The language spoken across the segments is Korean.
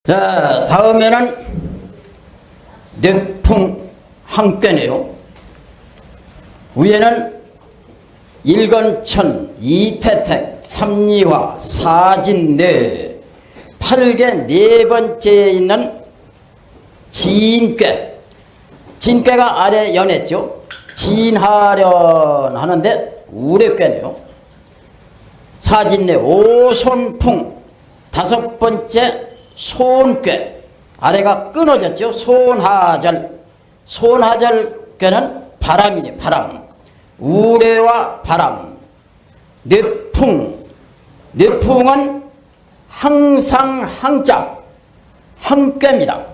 자, 다음에는 뇌풍 한꾀네요. 위에는 일건천, 이태택, 삼리화, 사진뇌, 8개 네 번째에 있는 진꾀. 진꾀가 아래 연했죠. 진하련 하는데 우뢰꾀네요. 사진뇌, 오손풍, 5번째 손꾀. 아래가 끊어졌죠. 손하절. 손하절꾀는 바람이네, 바람. 우뢰와 바람. 뇌풍. 뇌풍은 항상 항자, 한꾀입니다.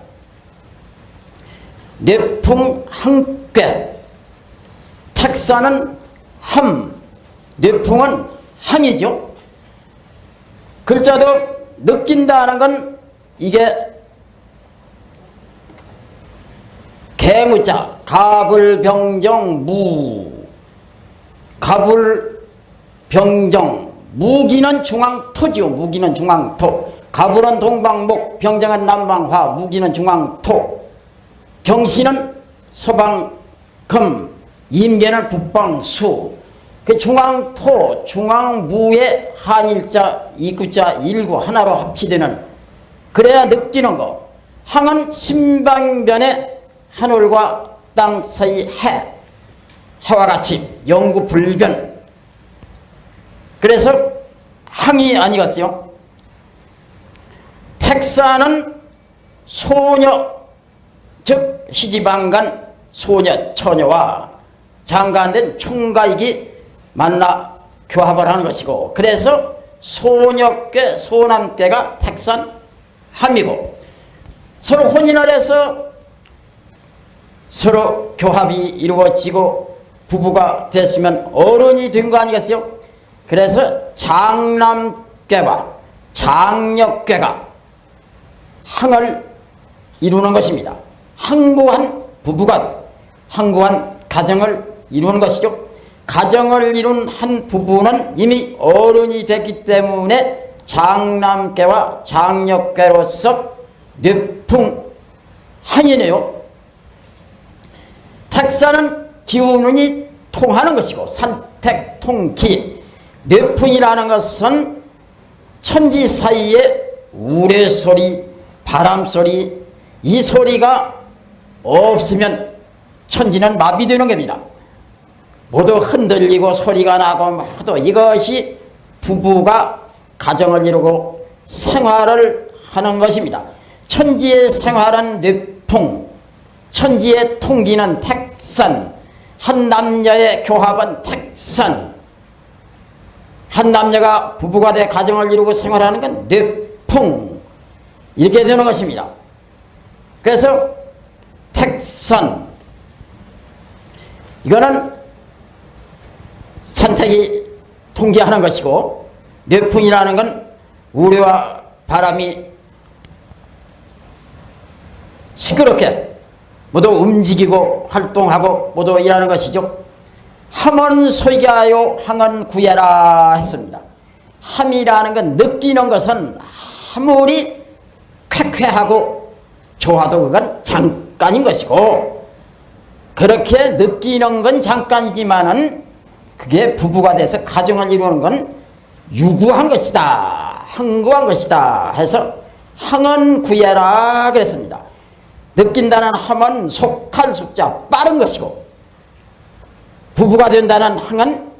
뇌풍 한꾀. 택사는 함. 뇌풍은 함이죠. 글자도 느낀다는 건 이게 개무자, 가불병정 무. 가불병정, 무기는 중앙토지요. 무기는 중앙토. 가불은 동방목, 병정은 남방화, 무기는 중앙토. 병신은 서방금, 임계는 북방수. 그 중앙토, 중앙무의 한일자, 이구자, 일구 하나로 합치되는, 그래야 느끼는 거. 항은 신방변의 하늘과 땅 사이 해. 해와 같이 영구불변. 그래서 항이 아니겠어요. 택사는 소녀, 즉 시지방간 소녀, 처녀와 장가된 총가익이 만나 교합을 하는 것이고, 그래서 소녀께 소남께가 택산 함이고, 서로 혼인을 해서 서로 교합이 이루어지고 부부가 됐으면 어른이 된 거 아니겠어요? 그래서 장남께와 장녀께가 항을 이루는 것입니다. 항구한 부부가, 항구한 가정을 이루는 것이죠. 가정을 이룬 한 부부는 이미 어른이 됐기 때문에 장남께와 장녀께로서 뇌풍 한이네요. 택사는 기운이 통하는 것이고, 산택 통기. 뇌풍이라는 것은 천지 사이에 우레소리, 바람소리, 이 소리가 없으면 천지는 마비되는 겁니다. 모두 흔들리고 소리가 나고 모두 이것이 부부가 가정을 이루고 생활을 하는 것입니다. 천지의 생활은 뇌풍, 천지의 통기는 택산, 한 남녀의 교합은 택산. 한 남녀가 부부가 돼 가정을 이루고 생활하는 건 뇌풍. 이렇게 되는 것입니다. 그래서 택산, 이거는 선택이 통기하는 것이고, 뇌풍이라는 건 우레와 바람이 시끄럽게 모두 움직이고 활동하고 모두 일하는 것이죠. 함은 소이하여 항은 구해라 했습니다. 함이라는 건, 느끼는 것은 아무리 쾌쾌하고 좋아도 그건 잠깐인 것이고, 그렇게 느끼는 건 잠깐이지만은 그게 부부가 돼서 가정을 이루는 건 유구한 것이다, 항구한 것이다 해서 항은 구해라 그랬습니다. 느낀다는 함은 속할 속자 빠른 것이고, 부부가 된다는 항은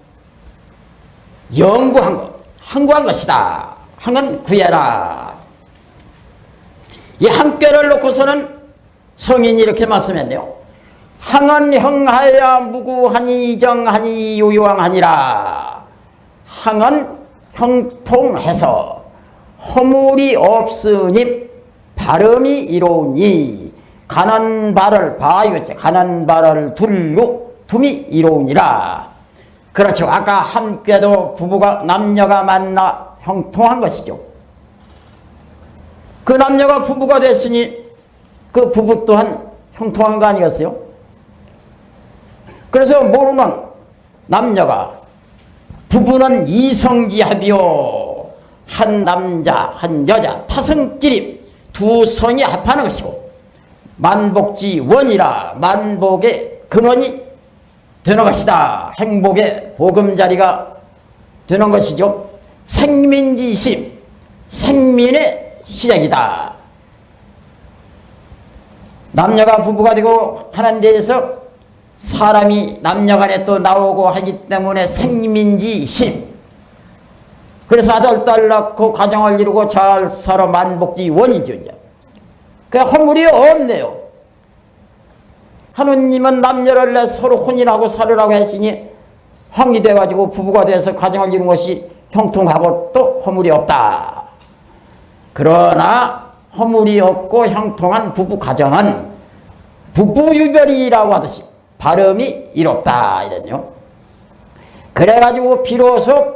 영구한 것, 항구한 것이다. 항은 구해라. 이 항꾀를 놓고서는 성인이 이렇게 말씀했네요. 항은 형하야 무구하니 정하니 유효하니라. 항은 형통해서 허물이 없으니 발음이 이로우니, 가는 발을 바이었지, 가는 발을 둠이 이로우니라. 그렇죠. 아까 함께도 부부가, 남녀가 만나 형통한 것이죠. 그 남녀가 부부가 됐으니 그 부부 또한 형통한 거 아니겠어요? 그래서 모르는 남녀가, 부부는 이성지합이요, 한 남자 한 여자 타성끼리 두 성이 합하는 것이고 만복지 원이라 만복의 근원이 되는 것이다. 행복의 보금자리가 되는 것이죠. 생민지심, 생민의 시작이다. 남녀가 부부가 되고 하는 데에서 사람이 남녀간에 또 나오고 하기 때문에 생민지심, 그래서 아들 낳고 가정을 이루고 잘 살아 만복지 원이죠. 그 허물이 없네요. 하느님은 남녀를 내 서로 혼인하고 살으라고 했으니 황이 돼가지고 부부가 돼서 가정을 이룬 것이 형통하고 또 허물이 없다. 그러나 허물이 없고 형통한 부부 가정은 부부유별이라고 하듯이 발음이 이롭다 이랬요. 그래가지고 비로소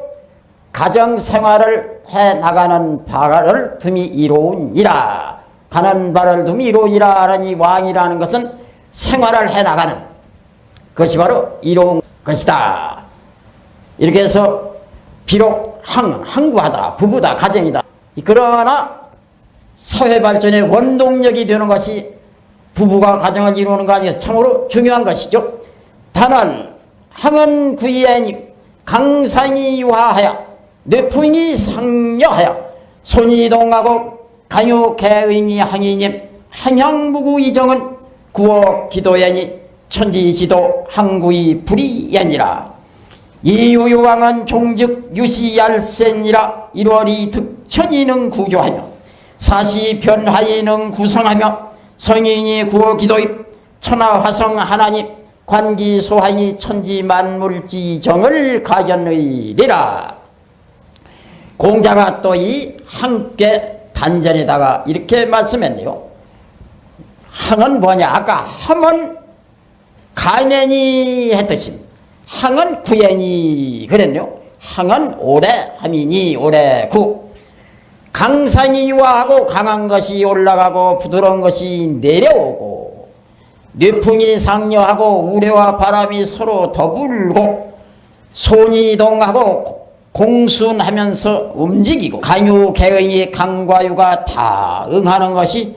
가정생활을 해나가는 바를 둠이 이로우니라. 가는 바를 둠이 이로우니라 하니 왕이라는 것은 생활을 해나가는 그것이 바로 이로운 것이다. 이렇게 해서 비록 항구하다, 부부다, 가정이다. 그러나 사회발전의 원동력이 되는 것이 부부가 가정을 이루는 거 아니겠어. 참으로 중요한 것이죠. 단월 항은 구이애니 강상이 유하하여 뇌풍이 상여하여 손이동하고 강요개의미 항이님 항향무구 이정은 구어 기도애니 천지지도 항구이 불이애니라. 이유유왕은 종즉 유시얄센이라 1월이 득천이는 구조하며 사시변화이는 구성하며 성인이 구어 기도입 천하화성 하나님 관기소하니 천지만물지정을 가견의리라. 공자가 또 이 함께 단전에다가 이렇게 말씀했네요. 항은 뭐냐? 아까 함은 가면이 했듯이 항은 구연이 그랬네요. 항은 오래 함이니 오래 구. 강산이 유화하고 강한 것이 올라가고 부드러운 것이 내려오고 뇌풍이 상여하고 우레와 바람이 서로 더불고 손이 이동하고 공순하면서 움직이고 강유 개응이 강과 유가 다 응하는 것이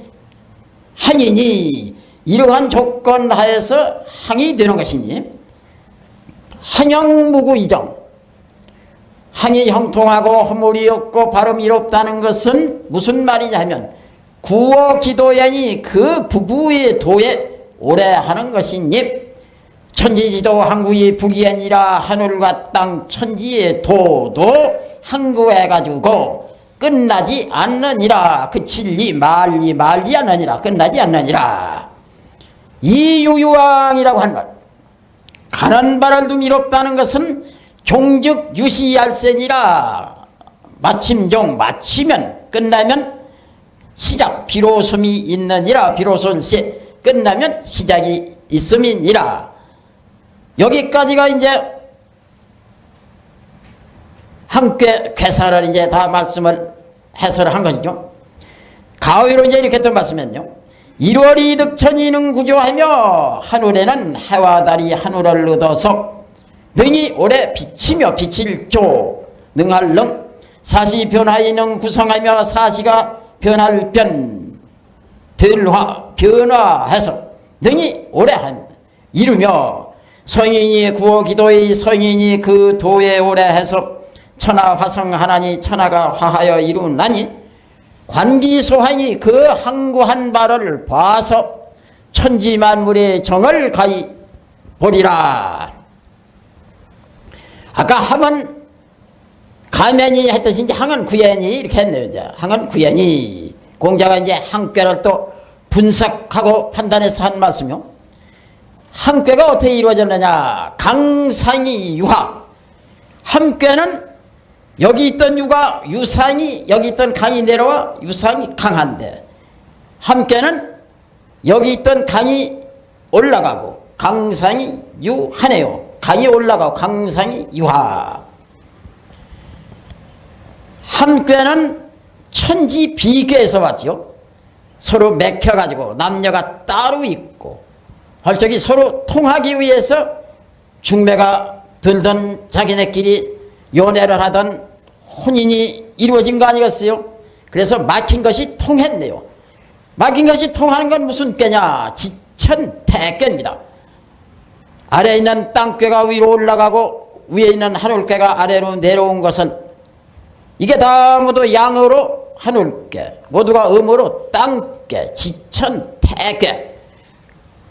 항이니 이러한 조건 하에서 항이 되는 것이니 항영무구 이정. 항이 형통하고 허물이 없고 발음이 이롭다는 것은 무슨 말이냐 하면 구어 기도연이 그 부부의 도에 오래 하는 것이니 천지지도 항구의 불이아니라 하늘과 땅 천지의 도도 항구해가지고 끝나지 않느니라. 그칠리 말지 않느니라. 끝나지 않느니라. 이유유왕이라고 한 말, 가는 바를 둠 이롭다는 것은 종즉 유시얄센이라. 마침종 마치면 끝나면 시작 비로소미 있느니라. 비로소일세 끝나면 시작이 있음이니라. 여기까지가 이제 함께 괴사를 이제 다 말씀을 해설을 한 것이죠. 가위로 이제 이렇게 또 말씀했죠. 1월이 득천이는 구조하며 하늘에는 해와 달이 하늘을 얻어서 능히 오래 비치며 빛을 조 능할 능 사시 변화이는 구성하며 사시가 변할 변 변화해서 능히 오래 합니다. 이루며 성인이 구어 기도의 성인이 그 도에 오래 해서 천하 화성하나니 천하가 화하여 이루나니 관기소하니 그 항구한 바를 봐서 천지만물의 정을 가히 보리라. 아까 함은 가면이 했듯이 이제 항은 구연이 이렇게 했네요. 이제 항은 구연이 공자가 이제 항꾀를 또 분석하고 판단해서 한 말씀이요. 항꾀가 어떻게 이루어졌느냐? 강상이 유하. 함꾀는 여기 있던 유가 유상이 여기 있던 강이 내려와 유상이 강한데 함께는 여기 있던 강이 올라가고 강상이 유하네요. 강이 올라가고 강상이 유하. 함께는 천지 비계에서 왔죠. 서로 맥혀가지고 남녀가 따로 있고 헐적이 서로 통하기 위해서 중매가 들던 자기네끼리 연애를 하던 혼인이 이루어진 거 아니겠어요? 그래서 막힌 것이 통했네요. 막힌 것이 통하는 건 무슨 꾀냐? 지천태꾀입니다. 아래에 있는 땅꾀가 위로 올라가고 위에 있는 하늘꾀가 아래로 내려온 것을, 이게 다 모두 양으로 하늘꾀, 모두가 음으로 땅꾀, 지천태꾀.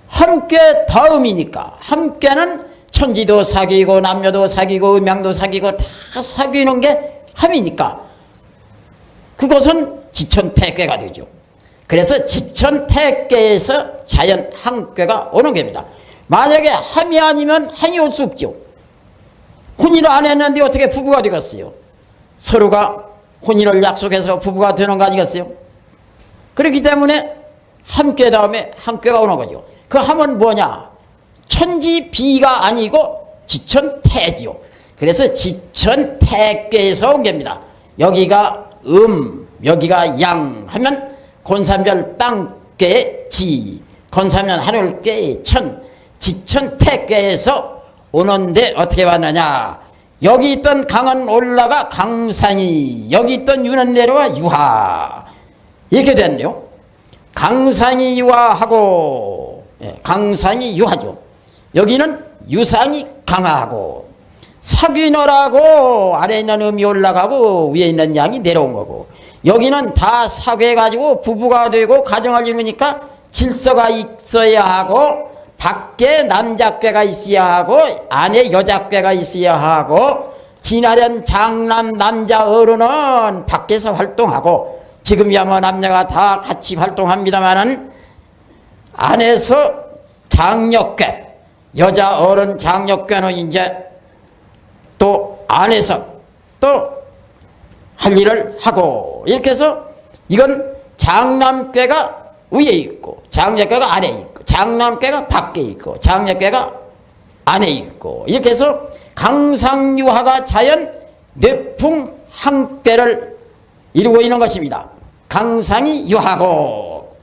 함께 다음이니까, 함께는 천지도 사귀고 남녀도 사귀고 음양도 사귀고 다 사귀는 게 함이니까 그것은 지천태꾀가 되죠. 그래서 지천태꾀에서 자연 함께가 오는 겁니다. 만약에 함이 아니면 함이 올 수 없죠. 혼인을 안 했는데 어떻게 부부가 되겠어요? 서로가 혼인을 약속해서 부부가 되는 거 아니겠어요? 그렇기 때문에 함께 다음에 함께가 오는 거죠. 그 함은 뭐냐? 천지비가 아니고 지천태지요. 그래서 지천태께에서 온 겁니다. 여기가 여기가 양 하면 곤삼별 땅께의 지, 곤삼년 하늘께의 천, 지천태께에서 오는데 어떻게 왔느냐? 여기 있던 강은 올라가 강산이, 여기 있던 유는 내려와 유하, 이렇게 됐네요. 강산이 유하하고, 강산이 유하죠. 여기는 유상이 강하고, 사귀너라고 아래에 있는 음이 올라가고 위에 있는 양이 내려온 거고, 여기는 다 사귀어가지고 부부가 되고 가정을 이루니까 질서가 있어야 하고, 밖에 남자꾀가 있어야 하고 안에 여자꾀가 있어야 하고, 지나련 장남 남자 어른은 밖에서 활동하고, 지금이야 뭐 남녀가 다 같이 활동합니다마는 안에서 장녀꾀, 여자 어른 장녀꾀는 이제 또 안에서 또 할 일을 하고, 이렇게 해서 이건 장남꾀가 위에 있고 장녀꾀가 아래에 있고 장남꾀가 밖에 있고 장녀꾀가 안에 있고, 이렇게 해서 강상유하가 자연 뇌풍항꾀를 이루고 있는 것입니다. 강상이 유하고,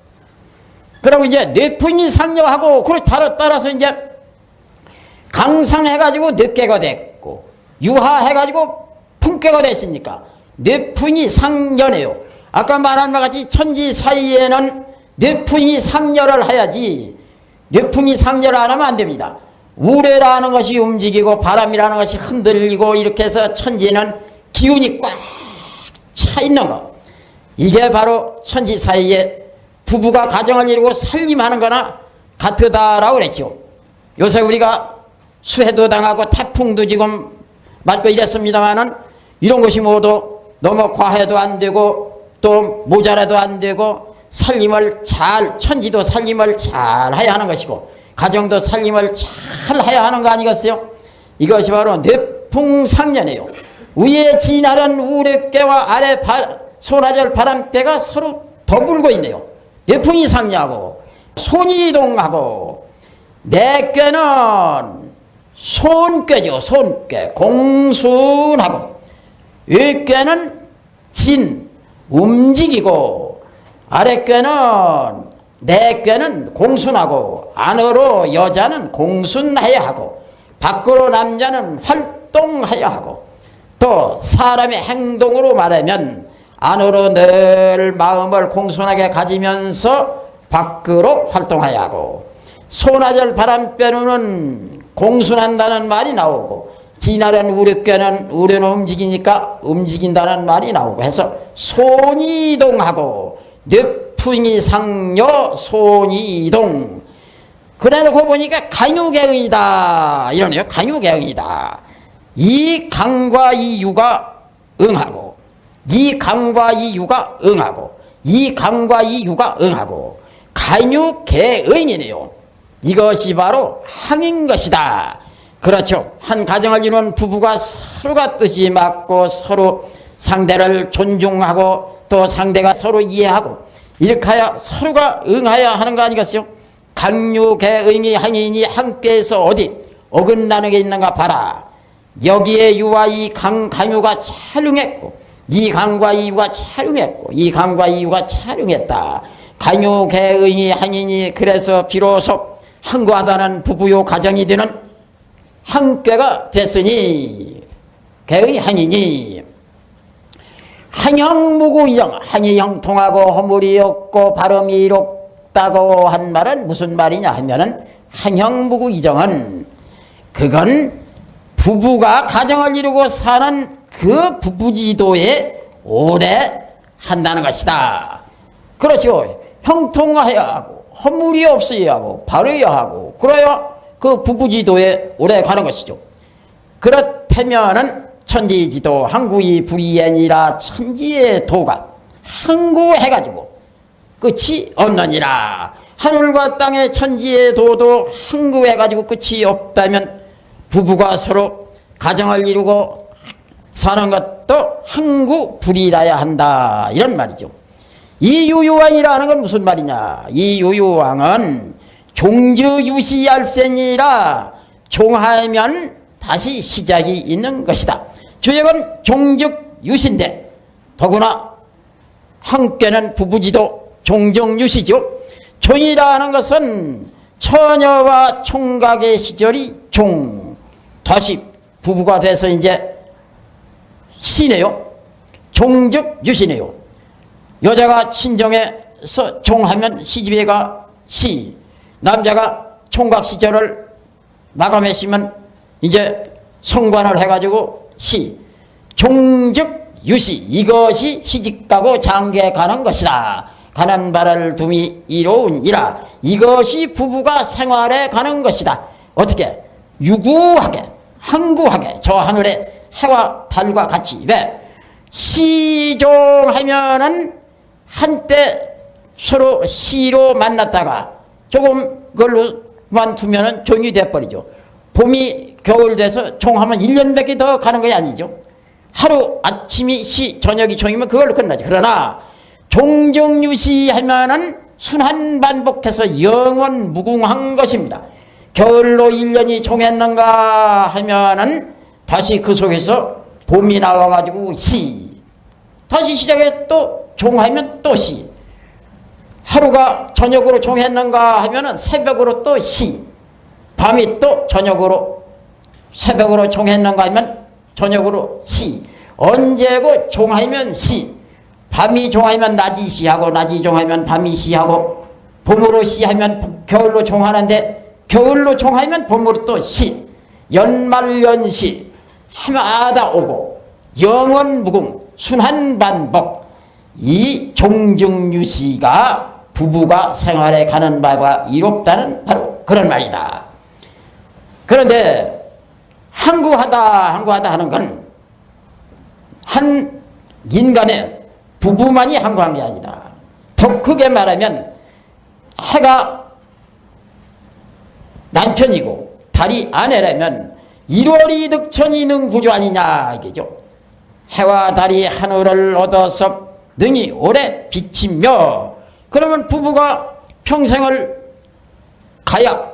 그리고 이제 뇌풍이 상여하고, 그걸 따라서 이제 강상해가지고 뇌꾀가 됐고, 유하해가지고 풍꾀가 됐으니까 뇌풍이 상여네요. 아까 말한 바 같이 천지 사이에는 뇌풍이 상여를 해야지, 뇌풍이 상여를 안 하면 안 됩니다. 우레라는 것이 움직이고 바람이라는 것이 흔들리고, 이렇게 해서 천지는 기운이 꽉 차 있는 거, 이게 바로 천지 사이에 부부가 가정을 이루고 살림하는 거나 같으다라고 그랬죠. 요새 우리가 수해도 당하고 태풍도 지금 맞고 이랬습니다만은 이런 것이 모두 너무 과해도 안 되고 또 모자라도 안 되고, 살림을 잘, 천지도 살림을 잘 해야 하는 것이고 가정도 살림을 잘 해야 하는 거 아니겠어요? 이것이 바로 뇌풍상년이에요. 위에 진하는 우레꾀와 아래 소나절 바람꾀가 서로 더불고 있네요. 뇌풍이 상냐고 손이동하고, 내꾀는 손꾀죠. 손꾀 공순하고, 위꾀는 진 움직이고, 아래꾀는 내꾀는 공순하고, 안으로 여자는 공순해야 하고 밖으로 남자는 활동해야 하고, 또 사람의 행동으로 말하면 안으로 늘 마음을 공손하게 가지면서 밖으로 활동해야 하고, 소나절 바람꾀는 공순한다는 말이 나오고, 진하는 우레꾀는 우레는 움직이니까 움직인다는 말이 나오고 해서 손이동하고, 뇌풍이 상여 손이동. 그래놓고 보니까 간유계응이다 이러네요. 간유계응이다. 이 강과 이 유가 응하고, 이 강과 이 유가 응하고, 이 강과 이 유가 응하고, 간유계응이네요. 이것이 바로 함인 것이다. 그렇죠. 한 가정을 이루는 부부가 서로가 뜻이 맞고 서로 상대를 존중하고 또 상대가 서로 이해하고, 이렇게 하여 서로가 응하여야 하는 거 아니겠어요? 강유계응이 항인이 함께해서 어디 어긋나는 게 있는가 봐라. 여기에 유와 이 강유가 촬영했고, 이 강과 이 유가 촬영했고, 이 강과 이 유가 촬영했다. 강유계응이 항인이 그래서 비로소 항구하다는 부부요 가정이 되는 함께가 됐으니, 계의 항이니, 항형무구이정, 항이 형통하고 허물이 없고 발음이 이롭다고 한 말은 무슨 말이냐 하면은, 항형무구이정은 그건 부부가 가정을 이루고 사는 그 부부지도에 오래 한다는 것이다. 그렇죠. 형통해야 하고 허물이 없어야 하고 바르야 하고 그래야 그 부부지도에 오래 가는 것이죠. 그렇다면은 천지지도 항구이 불이애니라, 천지의 도가 항구해가지고 끝이 없느니라. 하늘과 땅의 천지의 도도 항구해가지고 끝이 없다면 부부가 서로 가정을 이루고 사는 것도 항구불이라야 한다, 이런 말이죠. 이 유유왕이라는 건 무슨 말이냐. 이 유유왕은 종주유시얄센이라, 종하면 다시 시작이 있는 것이다. 주역은 종즉유시인데 더구나 함께는 부부지도 종정유시죠. 종이라는 것은 처녀와 총각의 시절이 종, 다시 부부가 돼서 이제 시네요. 종즉유시네요. 여자가 친정에서 종하면 시집에가 시, 남자가 총각 시절을 마감했으면 이제 성관을 해가지고 시, 종즉유시, 이것이 시집가고 장가에 가는 것이다. 가는 바를 둠이 이로우니라. 이것이 부부가 생활에 가는 것이다. 어떻게? 유구하게, 항구하게, 저 하늘의 해와 달과 같이. 왜? 시종하면은 한때 서로 시로 만났다가 조금 그걸로만 두면은 종이 돼버리죠. 봄이 겨울 돼서 종하면 1년밖에 더 가는 것이 아니죠. 하루 아침이 시, 저녁이 종이면 그걸로 끝나죠. 그러나 종정유시 하면은 순환 반복해서 영원 무궁한 것입니다. 겨울로 1년이 종했는가 하면은 다시 그 속에서 봄이 나와가지고 시, 다시 시작해 또 종하면 또 시, 하루가 저녁으로 종했는가 하면은 새벽으로 또 시, 밤이 또 저녁으로 새벽으로 종했는가 하면 저녁으로 시, 언제고 종하면 시, 밤이 종하면 낮이 시하고 낮이 종하면 밤이 시하고 봄으로 시하면 겨울로 종하는데 겨울로 종하면 봄으로 또 시, 연말연시 해마다 오고 영원무궁 순환반복. 이 종정유시가 부부가 생활에 가는 바가 이롭다는 바로 그런 말이다. 그런데 항구하다 하는 건 한 인간의 부부만이 항구한 게 아니다. 더 크게 말하면 해가 남편이고 달이 아내라면 일월이 득천이 능구조 아니냐 이게죠. 해와 달이 하늘을 얻어서 능히 오래 비치며, 그러면 부부가 평생을 가야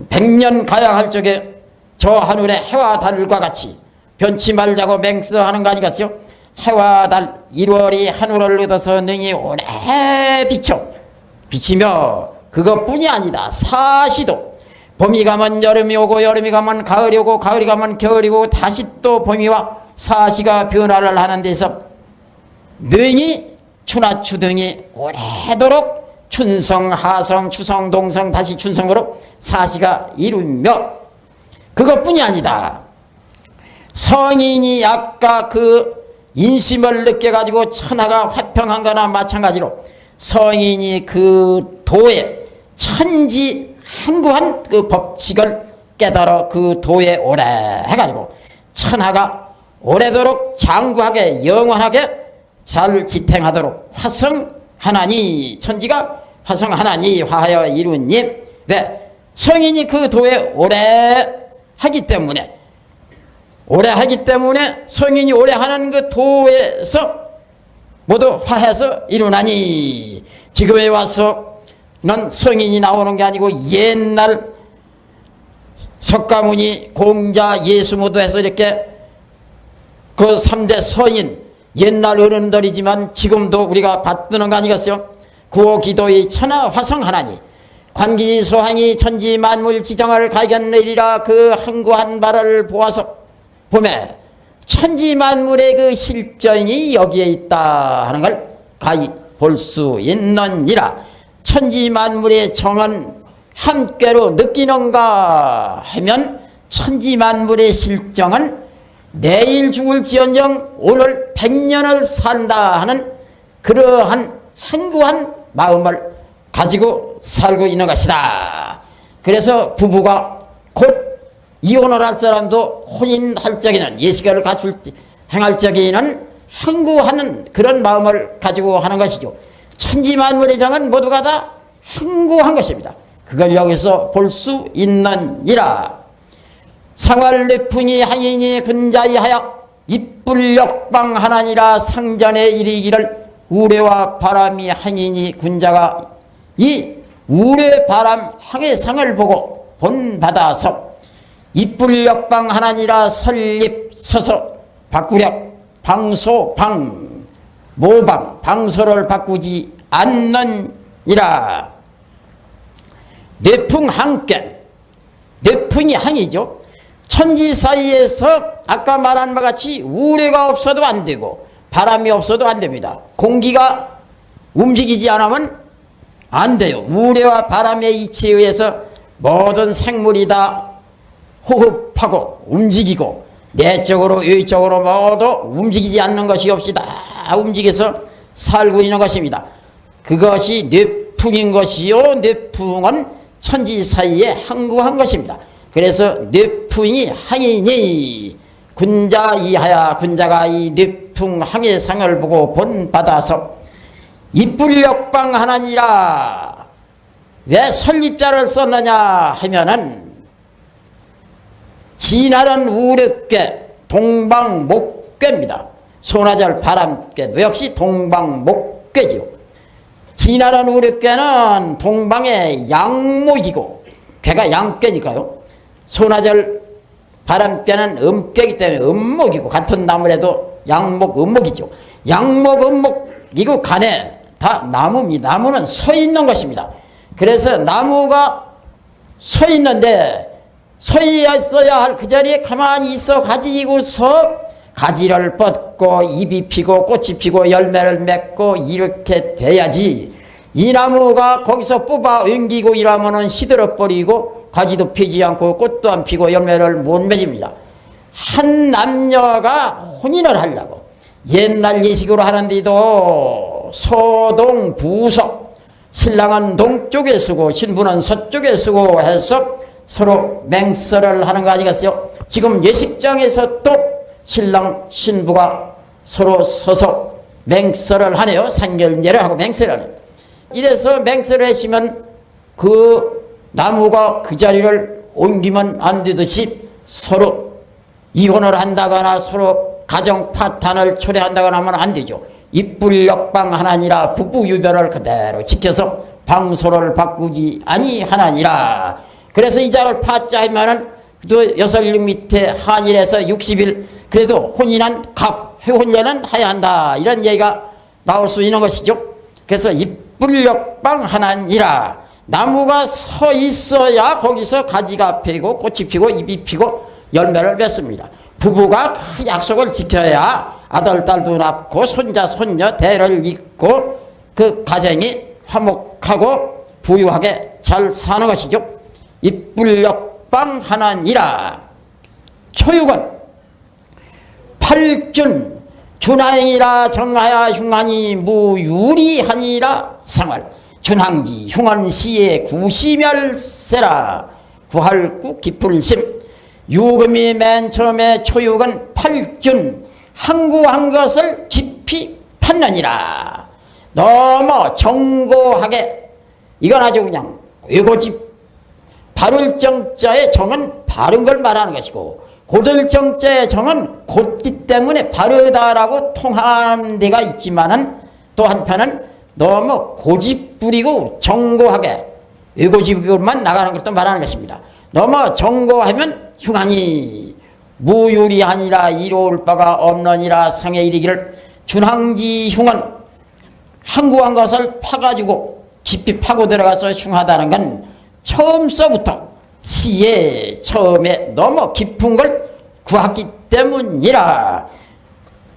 100년 가야 할 적에 저 하늘의 해와 달과 같이 변치 말자고 맹세하는 거 아니겠어요? 해와 달 1월이 하늘을 얻어서 능히 오래 비치며 그것뿐이 아니다. 사시도 봄이 가면 여름이 오고 여름이 가면 가을이 오고 가을이 가면 겨울이 오고 다시 또 봄이와 사시가 변화를 하는 데서 능히 추나 추등이 오래도록 춘성 하성 추성 동성 다시 춘성으로 사시가 이루며 그것뿐이 아니다. 성인이 아까 그 인심을 느껴가지고 천하가 화평한 거나 마찬가지로 성인이 그 도에 천지 항구한 그 법칙을 깨달아 그 도에 오래 해가지고 천하가 오래도록 장구하게 영원하게 잘 지탱하도록 화성하나니, 천지가 화성하나니 화하여 이루님. 왜? 성인이 그 도에 오래 하기 때문에 성인이 오래 하는 그 도에서 모두 화해서 이루나니, 지금에 와서는 성인이 나오는 게 아니고 옛날 석가모니, 공자, 예수 모두 해서 이렇게 그 3대 성인, 옛날 어른들이지만 지금도 우리가 받드는 거 아니겠어요? 구호 기도의 천하 화성하나니 관기 소항이 천지 만물 지정을 가견내리라. 그 항구한 바를 보아서 봄에 천지만물의 그 실정이 여기에 있다 하는 걸 가히 볼 수 있느니라. 천지만물의 정은 함께로 느끼는가 하면 천지만물의 실정은 내일 죽을지언정 오늘 100년을 산다 하는 그러한 행구한 마음을 가지고 살고 있는 것이다. 그래서 부부가 곧 이혼을 할 사람도 혼인할 적에는 예식을 행할 적에는 행구하는 그런 마음을 가지고 하는 것이죠. 천지만물의 정은 모두가 다 행구한 것입니다. 그걸 여기서 볼 수 있느니라. 상활내풍이 항인이 군자이하여 입불역방하나니라. 상전에 이르기를 우레와 바람이 항인이 군자가 이 우레 바람 항해상을 보고 본받아서 입불역방하나니라. 설립 서서 바꾸력 방소 방 모방 방소를 바꾸지 않느니라. 뇌풍 항견, 뇌풍이 항이죠. 천지 사이에서 아까 말한 바 같이 우레가 없어도 안 되고 바람이 없어도 안 됩니다. 공기가 움직이지 않으면 안 돼요. 우레와 바람의 이치에 의해서 모든 생물이 다 호흡하고 움직이고 내적으로 외적으로 모두 움직이지 않는 것이 없이 다 움직여서 살고 있는 것입니다. 그것이 뇌풍인 것이요. 뇌풍은 천지 사이에 항구한 것입니다. 그래서 뇌풍이 항이니 군자 이하야. 군자가 이 뇌풍 항해상을 보고 본받아서 입불역방하나니라. 왜 설립자를 썼느냐 하면은 진하는 우력괴 동방목괴입니다. 소나절 바람괴도 역시 동방목괴지요. 진하는 우력괴는 동방의 양목이고 괴가 양괴니까요. 소나절 바람괴는 음괴이기 때문에 음목이고 같은 나무라도 양목 음목이죠. 양목 음목이고 간에 다 나무입니다. 나무는 서 있는 것입니다. 그래서 나무가 서 있는데 서 있어야 할 그 자리에 가만히 있어 가지고서 가지를 뻗고 잎이 피고 꽃이 피고 열매를 맺고 이렇게 돼야지. 이 나무가 거기서 뽑아 옮기고 이러면은 시들어버리고 가지도 피지 않고 꽃도 안 피고 열매를 못 맺습니다. 한 남녀가 혼인을 하려고 옛날 예식으로 하는데도 서동 부석, 신랑은 동쪽에 서고 신부는 서쪽에 서고 해서 서로 맹설을 하는 거 아니겠어요? 지금 예식장에서 또 신랑 신부가 서로 서서 맹설을 하네요. 상견례를 하고 맹설을 하네요. 이래서 맹설을 하시면 그 나무가 그 자리를 옮기면 안 되듯이 서로 이혼을 한다거나 서로 가정 파탄을 초래한다거나 하면 안 되죠. 입불역방하나니라. 부부유별을 그대로 지켜서 방소를 바꾸지 아니하나니라. 그래서 이 자를 파자 하면은 또 여설령 밑에 한일에서 60일 그래도 혼인한 갑 회혼례는 해야 한다. 이런 얘기가 나올 수 있는 것이죠. 그래서 입불역방하나니라. 나무가 서 있어야 거기서 가지가 피고 꽃이 피고 잎이 피고 열매를 맺습니다. 부부가 그 약속을 지켜야 아들, 딸도 낳고 손자, 손녀 대를 잇고 그 가정이 화목하고 부유하게 잘 사는 것이죠. 입불역방하나니라. 초육은 팔준 준하행이라 정하야 흉하니 무유리하니라. 상활 준항지 흉한시에 구시멸세라. 구할구 기풀심. 유금이 맨 처음에 초육은 팔준 항구한 것을 깊이 판느니라. 너무 정고하게 이건 아주 그냥 외고집 바를 정자의 정은 바른 걸 말하는 것이고 곧을 정자의 정은 곧기 때문에 바르다라고 통하는 데가 있지만은 또 한편은 너무 고집부리고 정고하게 외고집으로만 나가는 것도 말하는 것입니다. 너무 정고하면 흉하니 무유리하니라. 이로울 바가 없느니라. 상에 이르기를 준항지 흉은 항구한 것을 파가지고 깊이 파고 들어가서 흉하다는 건 처음서부터 시에 처음에 너무 깊은 걸 구했기 때문이라.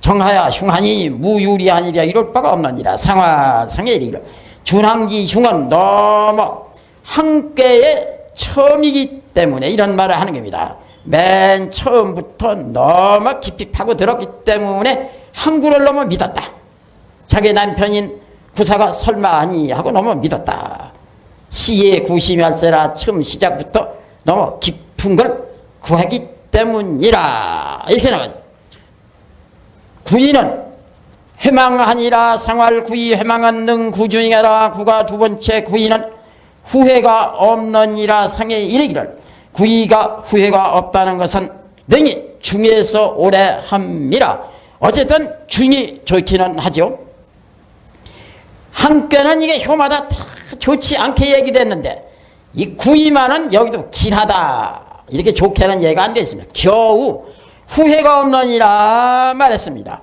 정하야 흉하니 무유리하니라 이럴 바가 없느니라. 상하상에 이르기를 준항지 흉은 너무 한꾀의 처음이기 때문에 이런 말을 하는 겁니다. 맨 처음부터 너무 깊이 파고들었기 때문에 항구를 너무 믿었다. 자기 남편인 구사가 설마 아니 하고 너무 믿었다. 시에 구심할세라 처음 시작부터 너무 깊은 걸 구하기 때문이라. 이렇게 나가죠. 구이는 회망하니라 상활 구이 회망한 능 구중이라. 구가 두 번째 구이는 후회가 없느니라. 상에 이르기를 구이가 후회가 없다는 것은 능히 중에서 오래 함이라. 어쨌든 중이 좋기는 하죠. 한께는 이게 효마다 다 좋지 않게 얘기됐는데 이 구이만은 여기도 길하다 이렇게 좋게는 얘기가 안 되어 있습니다. 겨우 후회가 없느니라 말했습니다.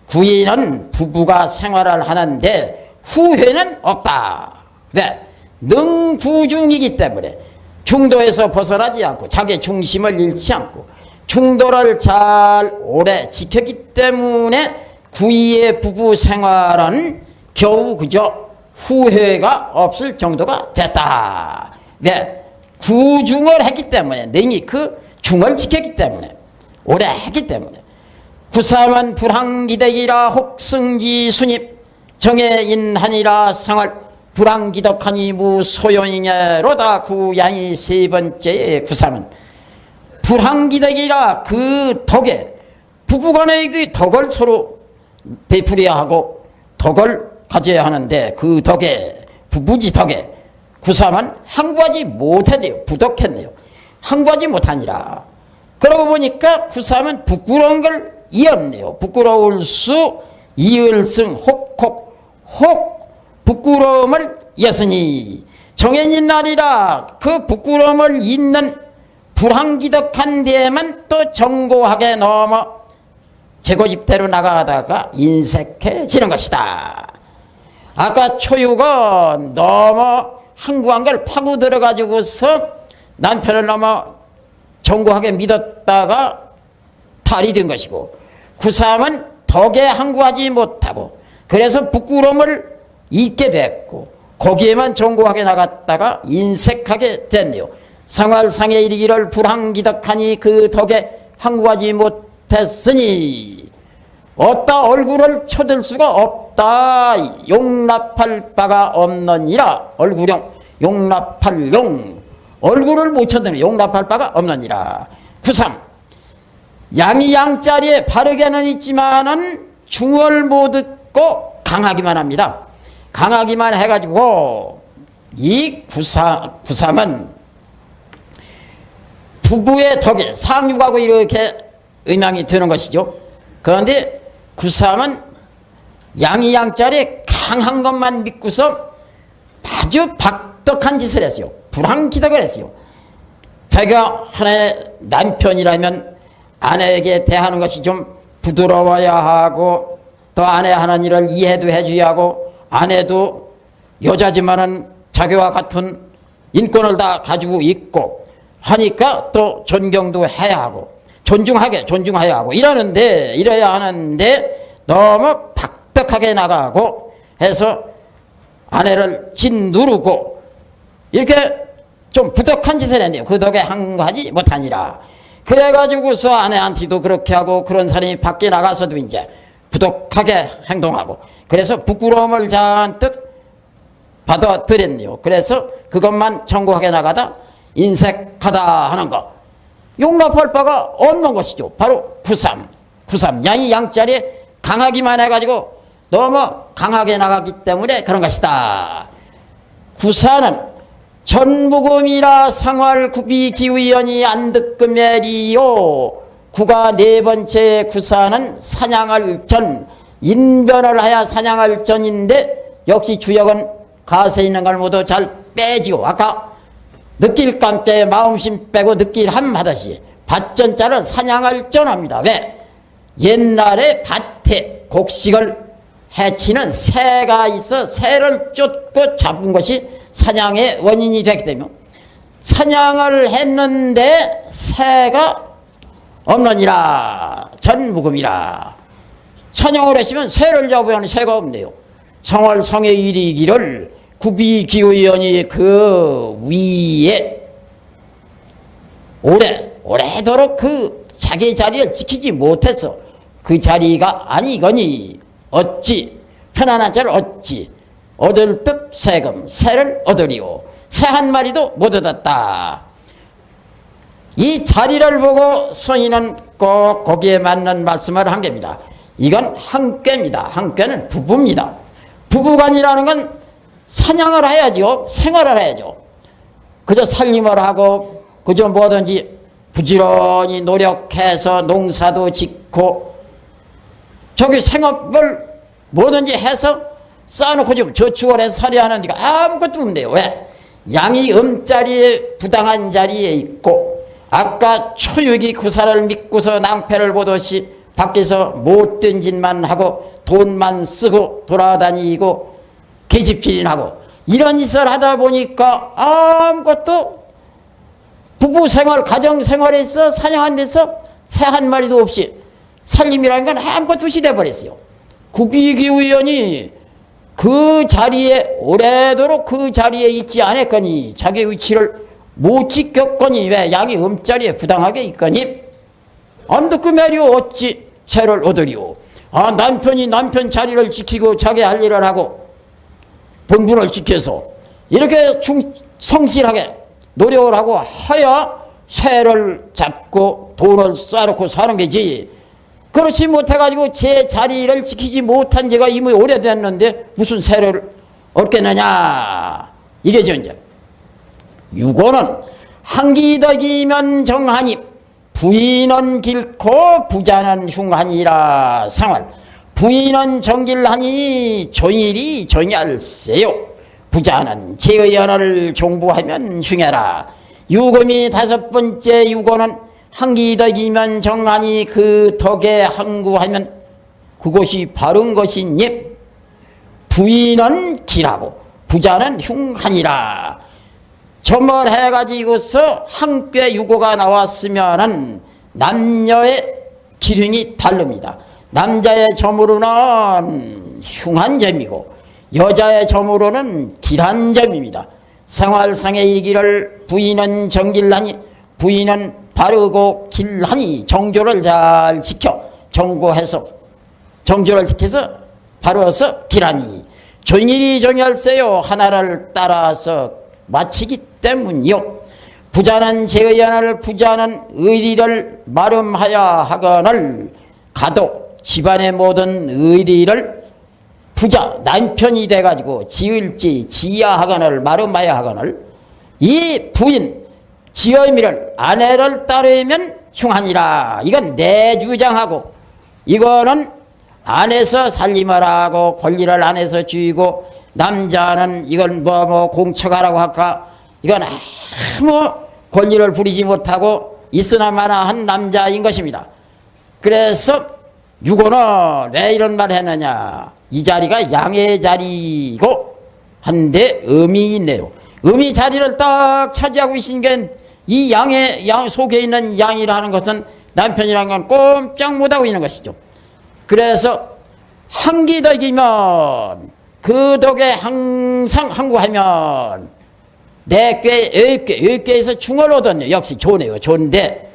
구이는 부부가 생활을 하는데 후회는 없다. 네. 능구중이기 때문에 중도에서 벗어나지 않고 자기 중심을 잃지 않고 중도를 잘 오래 지켰기 때문에 구이의 부부 생활은 겨우 그저 후회가 없을 정도가 됐다. 네. 구중을 했기 때문에 능히 그 중을 지켰기 때문에 오래 했기 때문에 구삼은 불항기덕이라 혹승지 순입 정해인하니라 상을 불항기덕하니 무소용이냐로다. 구양이 세 번째의 구삼은 불항기덕이라 그 덕에 부부간의 그 덕을 서로 베풀어야 하고 덕을 가져야 하는데 그 덕에 부부지 덕에 구삼은 항구하지 못했네요. 부덕했네요. 항구하지 못하니라. 그러고 보니까 구삼은 부끄러운 걸 이었네요. 부끄러울 수 이을승 혹혹 혹 부끄러움을 이었으니 정해진 날이라. 그 부끄러움을 잇는 불항기덕한 데에만 또 정고하게 넘어 제고집대로 나가다가 인색해지는 것이다. 아까 초유가 너무 항구한 걸 파고 들어가지고서 남편을 너무 정고하게 믿었다가 탈이 된 것이고 구삼은 덕에 항구하지 못하고 그래서 부끄러움을 잊게 됐고 거기에만 정고하게 나갔다가 인색하게 됐네요. 상활상에 이르기를 불항기덕하니 그 덕에 항구하지 못했으니 어따 얼굴을 쳐들 수가 없다. 용납할 바가 없느니라. 얼굴용 용납할 용 얼굴을 못 쳐드는 용납할 바가 없느니라. 구삼 양이 양자리에 바르게는 있지만은 중을 못 듣고 강하기만 합니다. 강하기만 해가지고 이 구삼은 부부의 덕에 상육하고 이렇게 의망이 드는 것이죠. 그런데 구삼은 양이 양자리에 강한 것만 믿고서 아주 박덕한 짓을 했어요. 불항기덕을 했어요. 자기가 하나의 남편이라면 아내에게 대하는 것이 좀 부드러워야 하고 또 아내 하는 일을 이해도 해줘야 하고 아내도 여자지만은 자기와 같은 인권을 다 가지고 있고 하니까 또 존경도 해야 하고 존중해야 하고 이래야 하는데 너무 박덕하게 나가고 해서 아내를 짓누르고 이렇게 좀 부덕한 짓을 했네요. 그 덕에 항구하지 못하니라. 그래가지고서 아내한테도 그렇게 하고 그런 사람이 밖에 나가서도 이제 부덕하게 행동하고 그래서 부끄러움을 잔뜩 받아들였네요. 그래서 그것만 청구하게 나가다 인색하다 하는 거 용납할 바가 없는 것이죠. 바로 구삼 양이 양자리에 강하기만 해가지고 너무 강하게 나가기 때문에 그런 것이다. 구사는 전무금이라 상활 구비 기위연이 안득금에리요. 구가 네 번째 구사는 사냥할 전 인변을 하여 사냥할 전인데 역시 주역은 가세 있는 걸 모두 잘 빼지요. 아까 느낄 깜때 마음심 빼고 느낄 함 하듯이 밭전자를 사냥할 전합니다. 왜? 옛날에 밭에 곡식을 해치는 새가 있어 새를 쫓고 잡은 것이 사냥의 원인이 되기 때문에 사냥을 했는데 새가 없느니라 전무금이라. 선영을 했으면 세를 잡으면 세가 없네요. 성월 성의 일이기를 구비기후연이 그 위에 오래도록 그 자기 자리를 지키지 못해서 그 자리가 아니거니 어찌 편안한 자를 어찌 얻을 듯 세금 새를 얻으리오. 새 한 마리도 못 얻었다. 이 자리를 보고 성인은 꼭 거기에 맞는 말씀을 한 겁니다. 이건 한꾀입니다. 한꾀는 부부입니다. 부부간이라는 건 사냥을 해야죠. 생활을 해야죠. 그저 살림을 하고 그저 뭐든지 부지런히 노력해서 농사도 짓고 저기 생업을 뭐든지 해서 쌓아놓고 좀 저축을 해서 살아야 하는 데가 아무것도 없네요. 왜? 양이 음자리에 부당한 자리에 있고 아까 초육이 구사를 믿고서 낭패를 보듯이 밖에서 못된 짓만 하고 돈만 쓰고 돌아다니고 계집질인하고 이런 짓을 하다 보니까 아무것도 부부생활 가정생활에 있어 사냥한 데서 새 한 마리도 없이 살림이라는 건 아무것도 없이 돼버렸어요. 구비기후연이 그 자리에 오래도록 그 자리에 있지 않았거니 자기 위치를 못 지켰거니 왜 양이 음자리에 부당하게 있거니 안 듣고 말이오 어찌 새를 얻으리오. 남편이 남편 자리를 지키고 자기 할 일을 하고 본분을 지켜서 이렇게 성실하게 노력을 하고 하야 새를 잡고 돈을 쌓아놓고 사는 거지. 그렇지 못해가지고 제 자리를 지키지 못한 지가 이미 오래됐는데 무슨 새를 얻겠느냐 이게죠. 이제 유고는 한기덕이면 정하니 부인은 길고 부자는 흉하니라 상할. 부인은 정길하니 종일이 종얄세요. 부자는 제의 언어를 종부하면 흉해라. 유금이 다섯 번째 유고는 한기덕이면 정하니 그 덕에 항구하면 그것이 바른 것이니 부인은 길하고 부자는 흉하니라. 점을 해가지고서 한꾀 유고가 나왔으면은 남녀의 기능이 다릅니다. 남자의 점으로는 흉한 점이고 여자의 점으로는 길한 점입니다. 생활상의 일기를 부인은 정길하니 부인은 바르고 길하니 정조를 잘 지켜 정고해서 정조를 지켜서 바로서 길하니 종일이 종열세요. 하나를 따라서 마치기 때문이요. 부자는 제의 하나를 부자는 의리를 마름하여 하거늘 가도 집안의 모든 의리를 부자 남편이 돼가지고 지을지 지어야 하거늘 마름하여 하거늘 이 부인 지어미를 아내를 따르면 흉하니라. 이건 내 주장하고 이거는 안에서 살림을 하고 권리를 안에서 쥐고 남자는 이건 뭐 공처가라고 할까 이건 아무 권리를 부리지 못하고 있으나마나 한 남자인 것입니다. 그래서 유고는 왜 이런 말을 했느냐. 이 자리가 양의 자리고 한데 음이 있네요. 음이 자리를 딱 차지하고 있는 게 이 양의 양 속에 있는 양이라는 것은 남편이라는 건 꼼짝 못하고 있는 것이죠. 그래서 한기덕이면 그 덕에 항상 항구하면 내 꾀, 꾀에서 충을 얻었네요. 역시 좋네요. 좋은데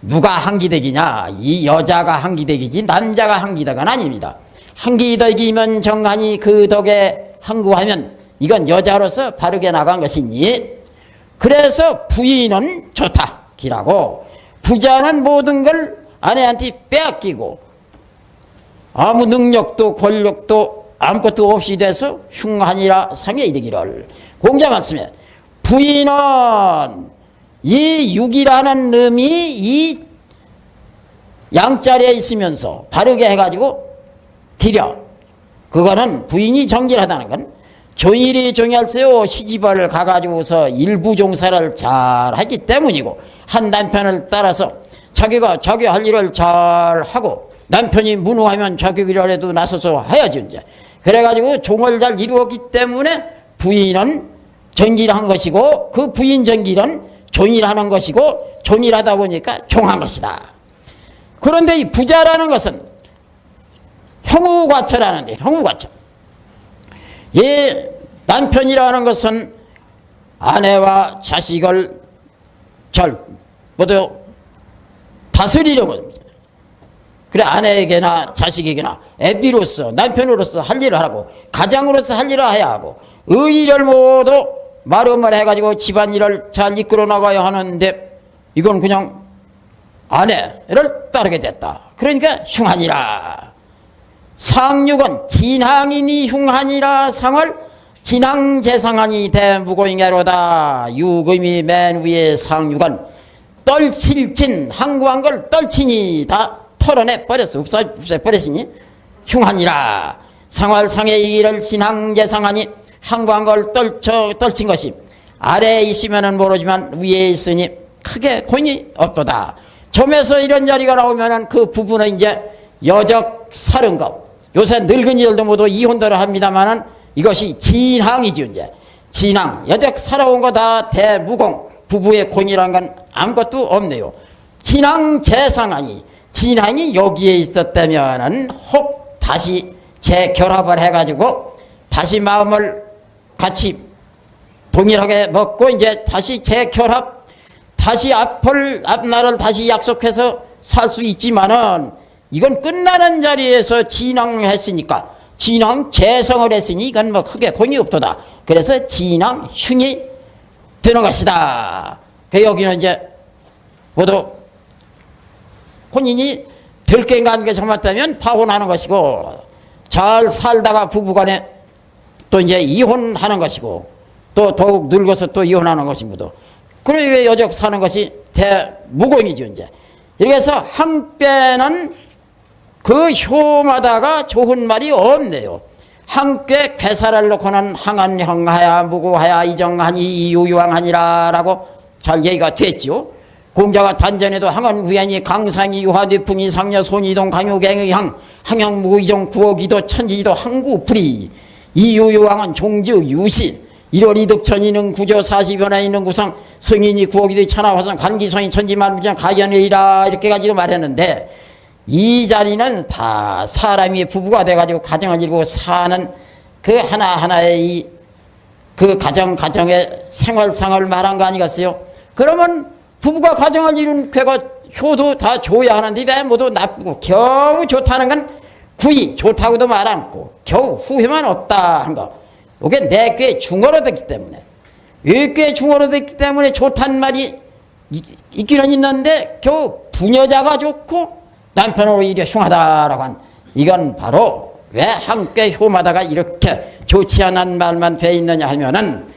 누가 한기덕이냐. 이 여자가 한기덕이지 남자가 한기덕은 아닙니다. 한기덕이면 정하니 그 덕에 항구하면 이건 여자로서 바르게 나간 것이니 그래서 부인은 좋다 기라고 부자는 모든 걸 아내한테 빼앗기고 아무 능력도 권력도 아무것도 없이 돼서 흉하니라 상에 이르기를. 공자 말씀에 부인은 이 육이라는 놈이 이 양자리에 있으면서 바르게 해가지고 기려. 그거는 부인이 정길하다는 건 종일이 종얄세요. 시집을 가가지고서 일부 종사를 잘 하기 때문이고 한 남편을 따라서 자기가 자기 할 일을 잘 하고 남편이 무능하면 자기 일이라도 나서서 해야지. 이제 그래가지고 종을 잘 이루었기 때문에 부인은 정길한 것이고 그 부인 정길은 종일하는 것이고 종일하다 보니까 종한 것이다. 그런데 이 부자라는 것은 형우과처라는데, 형우과처. 이 남편이라는 것은 아내와 자식을 모두 다스리려고 합니다. 그래, 아내에게나 자식에게나 애비로서, 남편으로서 할 일을 하고, 가장으로서 할 일을 해야 하고, 의의를 모두 마름을 해가지고 집안일을 잘 이끌어 나가야 하는데, 이건 그냥 아내를 따르게 됐다. 그러니까 흉하니라. 상육은 진항이니 흉하니라. 상을 진항재상하니 대무고잉애로다. 육음이 맨 위에 상육은 떨칠진 항구한 걸 떨치니 다 털어내 버렸어. 없애 버렸으니 흉하니라. 상활상의 일을 진항재상하니 항구한 걸 떨친 것이 아래에 있으면은 모르지만 위에 있으니 크게 권이 없도다. 점에서 이런 자리가 나오면은 그 부부는 이제 여적 사는 것. 요새 늙은이들도 모두 이혼들을 합니다만은 이것이 진항이죠. 이제 진항, 여적 살아온 거 다 대무공. 부부의 권이란 건 아무것도 없네요. 진항 재상하니, 진항이 여기에 있었다면은 혹 다시 재결합을 해가지고 다시 마음을 같이 동일하게 먹고 이제 다시 재결합, 다시 앞날을 다시 약속해서 살 수 있지만은 이건 끝나는 자리에서 진항했으니까, 진항 재성을 했으니 이건 뭐 크게 권이 없도다. 그래서 진항 흉이 되는 것이다. 그 여기는 이제 모두 혼인이 될 게 간 게 잘못되면 파혼하는 것이고, 잘 살다가 부부간에 또 이제 이혼하는 것이고, 또 더욱 늙어서 또 이혼하는 것입니다. 그러니까 여적 사는 것이 대무공이죠. 이제 이렇게 해서 한꾀는 그 효마다가 좋은 말이 없네요. 한꾀 괴사를 놓고는 항한형하야 무고하야 이정하니 이유유황하니라 라고 잘 얘기가 됐지요. 공자가 단전에도 항한구연이 강상이 유하대풍이 상녀 손이동 강요갱의항 항영무이정 구어기도 천지도 항구풀이 이유유황은 종주 유시 1월 이득천이는 구조 40연에 있는 구성 성인이 구어기도 천하화성 관기성이 천지만무정 가견이라 이렇게 가지고 말했는데, 이 자리는 다 사람이 부부가 돼가지고 가정을 이루고 사는 그 하나하나의 그 가정의 생활상을 말한 거 아니겠어요? 그러면 부부가 가정을 이룬 괴가 효도 다 좋아야 하는데 왜 모두 나쁘고, 겨우 좋다는 건 구이 좋다고도 말 않고 겨우 후회만 없다 한 거. 이게 내 꾀에 중어로 됐기 때문에, 이 꾀에 중어로 됐기 때문에 좋단 말이 있기는 있는데 겨우 부녀자가 좋고 남편으로 오히려 흉하다라고 한, 이건 바로 왜 한꾀 효마다가 이렇게 좋지 않은 말만 돼 있느냐 하면은,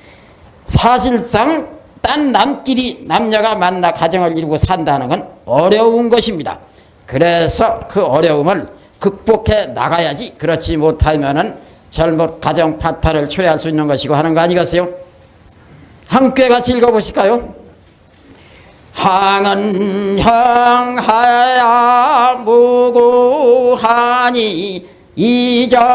사실상 딴 남끼리 남녀가 만나 가정을 이루고 산다는 건 어려운 것입니다. 그래서 그 어려움을 극복해 나가야지, 그렇지 못하면은 잘못 가정 파탄을 초래할 수 있는 것이고 하는 거 아니겠어요? 함께 같이 읽어보실까요? 항은 형하야 무고하니 이정하니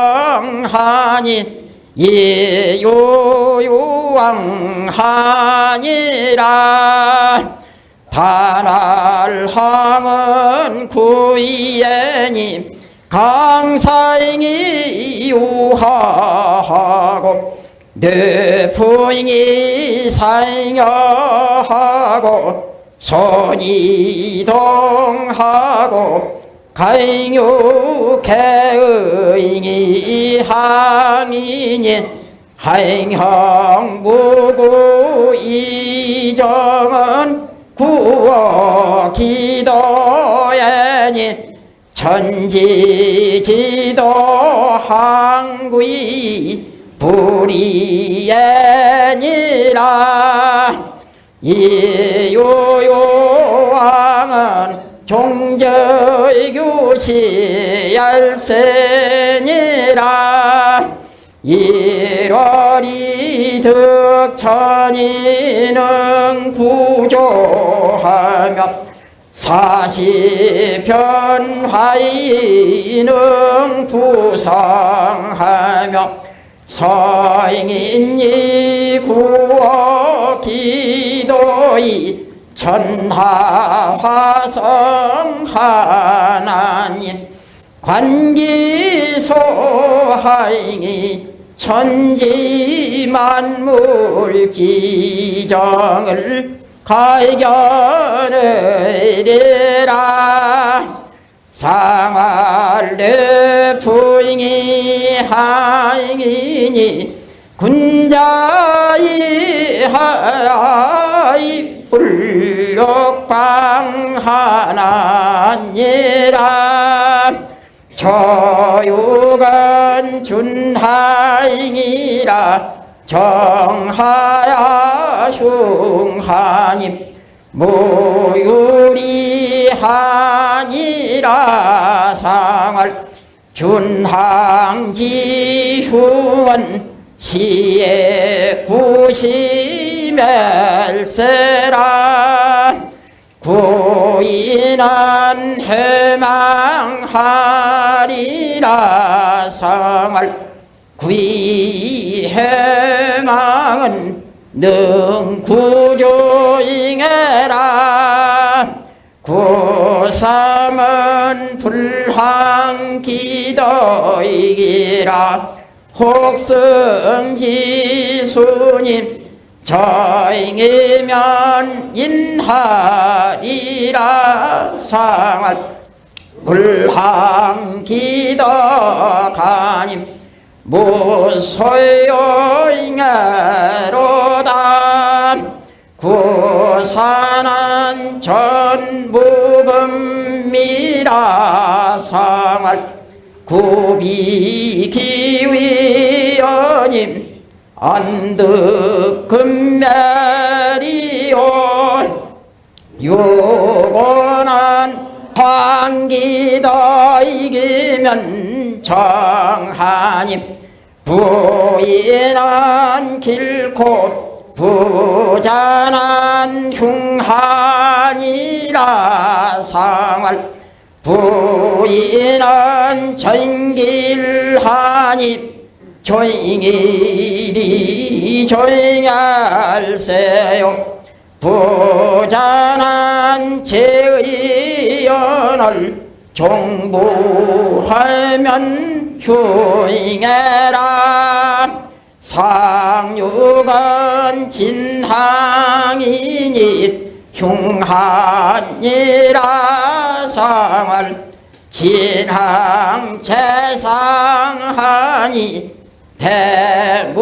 예요유왕하니라. 단할 항은 구이애니 강사잉이 유하하고 뇌부잉이 사잉여하고 손이동하고 가잉유개의잉이 항이니 하잉형무구 이정은 구어 기도애니 천지지도 항구이 불이애니라. 이유유왕은 종저교시 열세니라. 1월이 득천이는 구조하며 40편화이는 부상하며 서잉인이 구어 기도이 천하화성 하나님 관기소하이니 천지만물 지정을 갈견하리라. 상활내 부잉이 하잉이니 군자이 하이 불욕방하나니라. 저유간 준하잉이라 정하야 흉하님 무유리하니라. 상할 준항지휴원 시에 구시멜세라. 구인한 해망하리라. 상할 구이해망은 능구조잉해라. 구삼은 불항기도이기라. 혹승지수님 저잉이면 인하리라. 상할 불항기도가님 무소요잉해로다. 구산한 전무금미라. 상할 구비기위원님 안득금메리온 유고난 황기도 이기면 정하님 부인한 길곧 부잔한 흉하니라. 상할 부인한 전길하니 조잉이리 조잉할세요. 부잔한 제의연을 종부하면 휴잉해라. 상유건 진항이니 흉하니라. 상할 진항 재상하니 대무고잉해